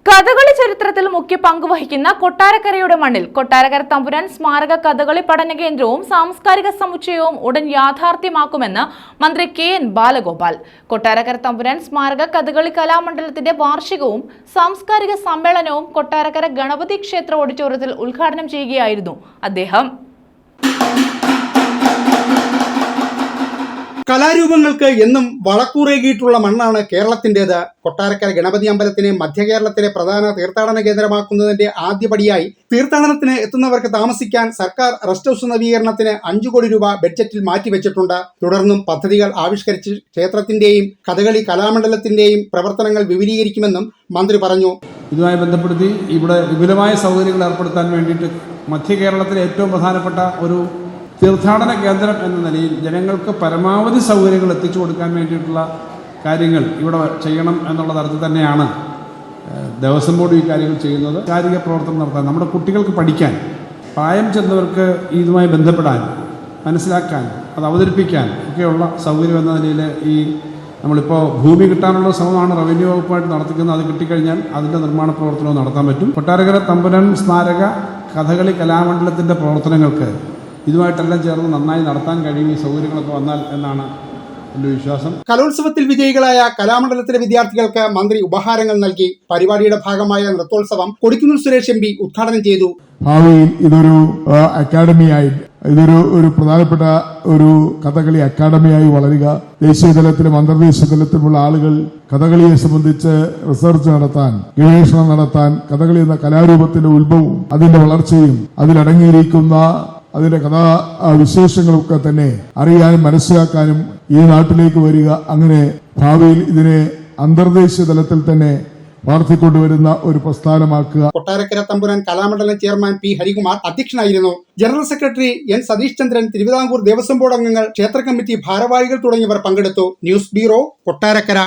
കഥകളി ചരിത്രത്തിൽ മുഖ്യ പങ്കുവഹിക്കുന്ന കൊട്ടാരക്കരയുടെ മണ്ണിൽ കൊട്ടാരക്കര തമ്പുരാൻ സ്മാരക കഥകളി പഠന കേന്ദ്രവും സാംസ്കാരിക സമുച്ചയവും ഉടൻ യാഥാർത്ഥ്യമാക്കുമെന്ന് മന്ത്രി കെ.എൻ. ബാലഗോപാൽ. കൊട്ടാരക്കര തമ്പുരാൻ സ്മാരക കഥകളി കലാമണ്ഡലത്തിന്റെ വാർഷികവും സാംസ്കാരിക സമ്മേളനവും കൊട്ടാരക്കര ഗണപതി ക്ഷേത്ര ഓഡിറ്റോറിയത്തിൽ ഉദ്ഘാടനം ചെയ്യുകയായിരുന്നു അദ്ദേഹം. കലാരൂപങ്ങൾക്ക് എന്നും വളക്കൂറേകിയിട്ടുള്ള മണ്ണാണ് കേരളത്തിൻ്റെത്. കൊട്ടാരക്കര ഗണപതി അമ്പലത്തിനെ മധ്യ കേരളത്തിലെ പ്രധാന തീർത്ഥാടന കേന്ദ്രമാക്കുന്നതിന്റെ ആദ്യപടിയായി തീർത്ഥാടനത്തിന് എത്തുന്നവർക്ക് താമസിക്കാൻ സർക്കാർ റെസ്റ്റ് ഹൌസ് നവീകരണത്തിന് 5 കോടി രൂപ ബഡ്ജറ്റിൽ മാറ്റിവെച്ചിട്ടുണ്ട്. തുടർന്നും പദ്ധതികൾ ആവിഷ്കരിച്ച് ക്ഷേത്രത്തിന്റെയും കഥകളി കലാമണ്ഡലത്തിന്റെയും പ്രവർത്തനങ്ങൾ വിപുലീകരിക്കുമെന്നും മന്ത്രി പറഞ്ഞു. ഇതുമായി ബന്ധപ്പെടുത്തി ഇവിടെ വിപുലമായ സൗകര്യങ്ങൾ ഏർപ്പെടുത്താൻ വേണ്ടിയിട്ട് മധ്യ കേരളത്തിലെ ഏറ്റവും പ്രധാനപ്പെട്ട ഒരു തീർത്ഥാടന കേന്ദ്രം എന്ന നിലയിൽ ജനങ്ങൾക്ക് പരമാവധി സൗകര്യങ്ങൾ എത്തിച്ചു കൊടുക്കാൻ വേണ്ടിയിട്ടുള്ള കാര്യങ്ങൾ ഇവിടെ ചെയ്യണം എന്നുള്ള തരത്തിൽ തന്നെയാണ് ദേവസ്വം ബോർഡ് ഈ കാര്യങ്ങൾ ചെയ്യുന്നത്. ശാരീരിക പ്രവർത്തനം നടത്താൻ, നമ്മുടെ കുട്ടികൾക്ക് പഠിക്കാൻ, പ്രായം ചെന്നവർക്ക് ഇതുമായി ബന്ധപ്പെടാൻ, മനസ്സിലാക്കാൻ, അത് അവതരിപ്പിക്കാൻ ഒക്കെയുള്ള സൗകര്യം എന്ന നിലയിൽ ഈ നമ്മളിപ്പോൾ ഭൂമി കിട്ടാനുള്ള ശ്രമമാണ് റവന്യൂ വകുപ്പായിട്ട് നടത്തിക്കുന്നത്. അത് കിട്ടിക്കഴിഞ്ഞാൽ അതിൻ്റെ നിർമ്മാണ പ്രവർത്തനവും നടത്താൻ പറ്റും. കൊട്ടാരക്കര തമ്പുരാൻ സ്മാരക കഥകളി കലാമണ്ഡലത്തിൻ്റെ പ്രവർത്തനങ്ങൾക്ക് ഇതുമായിട്ടെല്ലാം ചേർന്ന് നന്നായി നടത്താൻ കഴിയും ഈ സൗകര്യങ്ങളൊക്കെ വന്നാൽ എന്നാണ് എൻ്റെ വിശ്വാസം. കലോത്സവത്തിൽ വിജയികളായ കലാമണ്ഡലത്തിലെ വിദ്യാർത്ഥികൾക്ക് മന്ത്രി ഉപഹാരങ്ങൾ നൽകി. പരിപാടിയുടെ ഭാഗമായ നൃത്തോത്സവം കൊടിക്കുന്നിൽ സുരേഷ് എം.പി. ഉദ്ഘാടനം ചെയ്തു. ഭാവിയിൽ ഇതൊരു അക്കാഡമിയായി, ഇതൊരു പ്രധാനപ്പെട്ട ഒരു കഥകളി അക്കാഡമിയായി വളരുക, ദേശീയ തലത്തിലും അന്തർദേശീയ തലത്തിലുമുള്ള ആളുകൾ കഥകളിയെ സംബന്ധിച്ച് റിസർച്ച് നടത്താൻ, ഗവേഷണം നടത്താൻ, കഥകളി എന്ന കലാരൂപത്തിന്റെ ഉത്ഭവവും അതിന്റെ വളർച്ചയും അതിലടങ്ങിയിരിക്കുന്ന അതിന്റെ കഥാവിശേഷങ്ങളൊക്കെ തന്നെ അറിയാനും മനസ്സിലാക്കാനും ഈ നാട്ടിലേക്ക് വരിക, അങ്ങനെ ഭാവിയിൽ ഇതിനെ അന്തർദേശീയ തലത്തിൽ തന്നെ വളർത്തിക്കൊണ്ടുവരുന്ന ഒരു പ്രസ്ഥാനമാക്കുക. കൊട്ടാരക്കര തമ്പുരാൻ കലാമണ്ഡലം ചെയർമാൻ പി. ഹരികുമാർ അധ്യക്ഷനായിരുന്നു. General secretary N. Satheesh Chandran, Thiruvithamkoor Devaswom board അംഗങ്ങൾ, ക്ഷേത്ര കമ്മിറ്റി ഭാരവാഹികൾ തുടങ്ങിയവർ പങ്കെടുത്തു. News bureau, Kottarakkara.